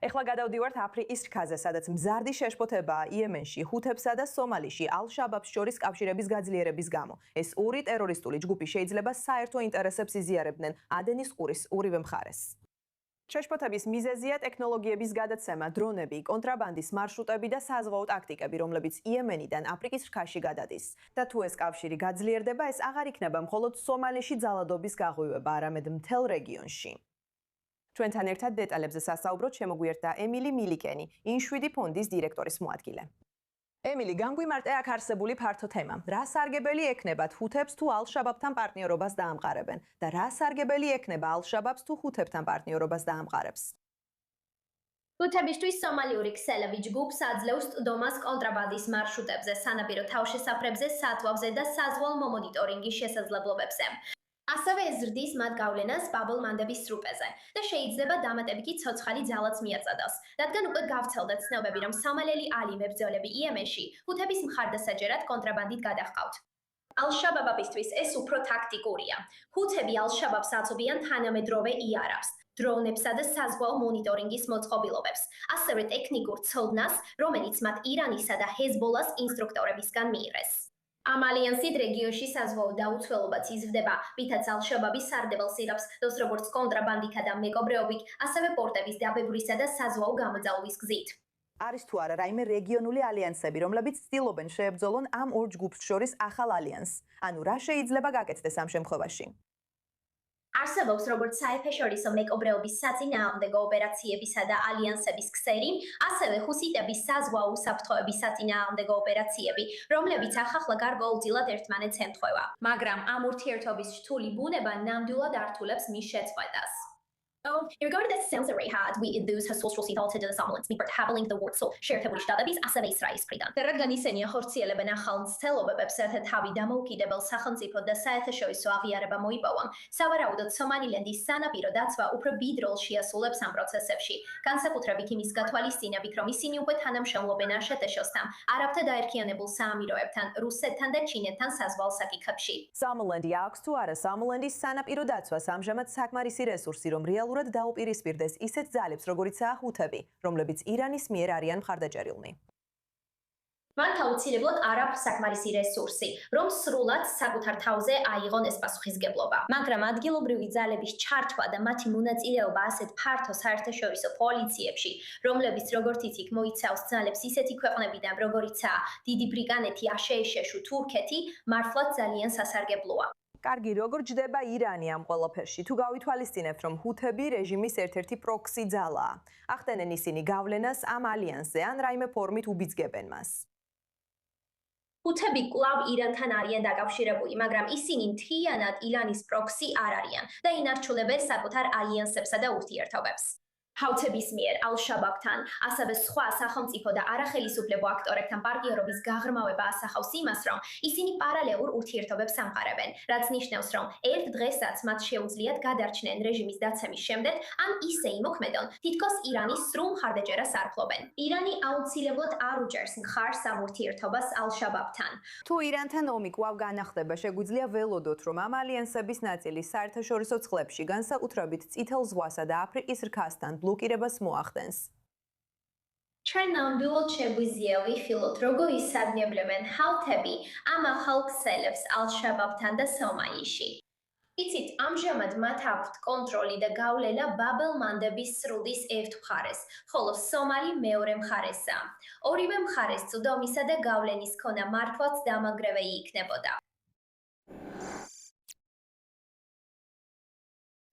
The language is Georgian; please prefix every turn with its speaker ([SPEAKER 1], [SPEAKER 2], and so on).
[SPEAKER 1] ეხლა გადავდივართ აფრიკის რქაზე, სადაც მზარდი შეშფოთებაა იემენში, ჰუთებსა და სომალიში ალ-შაბაბს შორის კავშირების გაძლიერების გამო. ეს ორი ტერორისტული ჯგუფი შეიძლება საერთო ინტერესებს იზიარებდნენ ადენის ყურის ორივე მხარეს. შეშფოთების მიზეზია ტექნოლოგიების გადაცემა, დრონები, კონტრაბანდის მარშრუტები და საზღვაო ტაქტიკები, რომლებიც იემენიდან აფრიკის რქაში გადადის. და თუ ეს კავშირი გაძლიერდება, ეს აღარ იქნება მხოლოდ სომალიში ძალადობის გაღვივება, არამედ მთელ რეგიონში. ჩვენთან ერთად დეტალებზე სასაუბროთ შემოგვიერთდა ემილი მილიკენი, ინშვიდი ფონდის დირექტორის მოადგილე. ემილი, განგვიმარტე აქ არსებული ფართო თემა. რა სარგებელი ექნებათ ჰუთებს თუ ალ-შაბაბთან პარტნიორობას დაამყარებენ და რა სარგებელი ექნება ალ-შაბაბს თუ ჰუთებთან პარტნიორობას დაამყარებს?
[SPEAKER 2] ჰუთებისთვის სომალიური ქსელები ჯგუფს აძლევს წვდომას კონტრაბანდის მარშრუტებზე, სანაპირო თავშესაფრებზე, სათვავზე და საზღვაო მონიტორინგის შესაძლებლობებზე. ასევე ეზრდის მათ გავლენას ბაბლ-მანდების სრუპეზე და შეიძლება დამატებითი ცოცხალი ძალაც მიაწოდოს, რადგან უკვე გავრცელდა ცნობები, რომ სომალელი ალი მებრძოლები იემენში ჰუთების მხარდასაჯერად კონტრაბანდით გადაჰყავთ. ალ-შაბაბისთვის ეს უფრო ტაქტიკურია. ჰუთები ალ-შაბაბს აწვდიან თანამედროვე იარაღს, დრონებსა და საზღვაო მონიტორინგის მოწყობილობებს, ასევე ტექნიკურ ცოდნას, რომელიც მათ ირანისა და ჰეზბოლას ინსტრუქტორებისგან მიიღეს. ამ ალიანსით რეგიონში საზღვაო დაუცველობაც იზრდება, რითაც ალ-შაბაბი სარდებელს იღებს დროს როგორც კონტრაბანდითა და მეკობრეობით, ასევე პორტების დაბევრისა და საზღვაო გამოძალვის გზით.
[SPEAKER 1] არის თუ არა რაიმე რეგიონული ალიანსები, რომლებიც ცდილობენ შეებრძოლონ ამ ორ ჯგუფს შორის ახალ ალიანსს? ანუ რა შეიძლება გაკეთდეს ამ შემთხვევაში?
[SPEAKER 2] არსებობს როგორც საერთაშორისო მეკობრეობის საწინააღმდეგო ოპერაციებისა და ალიანსების ქსელი, ასევე ჰუსიტების საზღვაო უსაფრთხოების საწინააღმდეგო ოპერაციები, რომლებიც ახლა გარკვეულწილად ერთმანეთს ემთხვევა. მაგრამ ამ ურთიერთობის რთული ბუნება ნამდვილად ართულებს მის შეწყვეტას. In regard to the sounds that had, we those has social situated to the Somalians, we having the word so შეერთებული შტატების ასევე ისრაელის მხრიდან. რადგან ისინი ახორციელებენ ახალ მცდელობებს, თავი დამოუკიდებელ სახელმწიფო და საერთაშორისო აღიარება მოიპოვა, სავარაუდოდ სომალილენდის სანაპირო დაცვა უფრო დიდ როლს შეასრულებს ამ პროცესებში, განსაკუთრებით იმის გათვალისწინებით, რომ ისინი უკვე თანამშრომლობენ აშეტეშოსთან, არაბთა დაერქიანებულ საამიროებთან, რუსეთთან და ჩინეთთან საზღვაო საკითხებში.
[SPEAKER 1] Somaliland აქვს თუ არა Somalilandis სანაპირო დაცვას ამჟამად საკმარისი რესურსი, რომ რეალურად დაუპირისპირდეს ისეთ ძალებს, როგორიცაა ჰუთები, რომლებიც ირანის მიერ არიან მხარდაჭერილნი.
[SPEAKER 2] მან აუცილებლად არ აქვს საკმარისი რესურსი, რომ სრულად საკუთარ თავზე აიღონ ეს პასუხისგებლობა. მაგრამ ადგილობრივი ძალების ჩართვა და მათი მონაწილეობა ასეთ ფართო საერთაშორისო კოალიციებში, რომლებიც როგორც იცით მოიცავს ძალებს ისეთი ქვეყნებიდან, როგორიცაა დიდი ბრიტანეთი, აშშ-ში, თურქეთი, მართლაც ძალიან სასარგებლოა.
[SPEAKER 1] კარგი, როგორ ჯდება ირანი ამ ყველაფერში? თუ გავითვალისწინებთ, რომ ჰუთები რეჟიმის ერთ-ერთი პროქსი ძალაა, ახდენენ ისინი გავლენას ამ ალიანსზე ან რაიმე ფორმით უბიძგებენ მას?
[SPEAKER 2] ჰუთები კვლავ ირანთან არიან დაკავშირებული, მაგრამ ისინი მთლიანად ირანის პროქსი არ არიან და ინარჩუნებენ საკუთარ ალიანსებსა და ურთიერთობებს. ჰუთების მიერ ალ-შაბაბთან, ასევე სხვა სახელმწიფო და არახელისუფლებო აქტორებთან პარტნიორობის გაღრმავება ასახავს იმას, რომ ისინი პარალელურ ურთიერთობებს ამყარებენ, რაც ნიშნავს, რომ ერთ დღესაც მათ შეუძლიათ გადარჩნენ რეჟიმის დაცემის შემდეგ, ან ისე იმოქმედონ, თითქოს ირანის სრულ მხარდაჭერას არ ფლობენ. ირანი აუცილებლად არ უჭერს მხარს ამ ურთიერთობას ალ-შაბაბთან.
[SPEAKER 1] თუ ირანთან ომი კვლავ განახდება, შეგვიძლია ველოდოთ, რომ ამ ალიანსების ნაწილი საერთაშორისო წყლებში, განსაკუთრებით წითელ ზღვასა და აფრიკის რქასთან ბლოკირებას მოახდენს.
[SPEAKER 2] ჩვენ ნამდვილად შეგვიძლია ვიხილოთ, როგორ ისარგებლებენ ჰუთები ამ ახალ ქსელებს ალ-შაბაბთან და სომალიში. იცით, ამჟამად მათ აქვთ კონტროლი და გავლენა ბაბ-ელ-მანდების სრუტის ერთ მხარეს, ხოლო სომალი მეორე მხარესაა. ორივე მხარეს წვდომისა და გავლენის ქონა მართლაც დამანგრეველი იქნებოდა.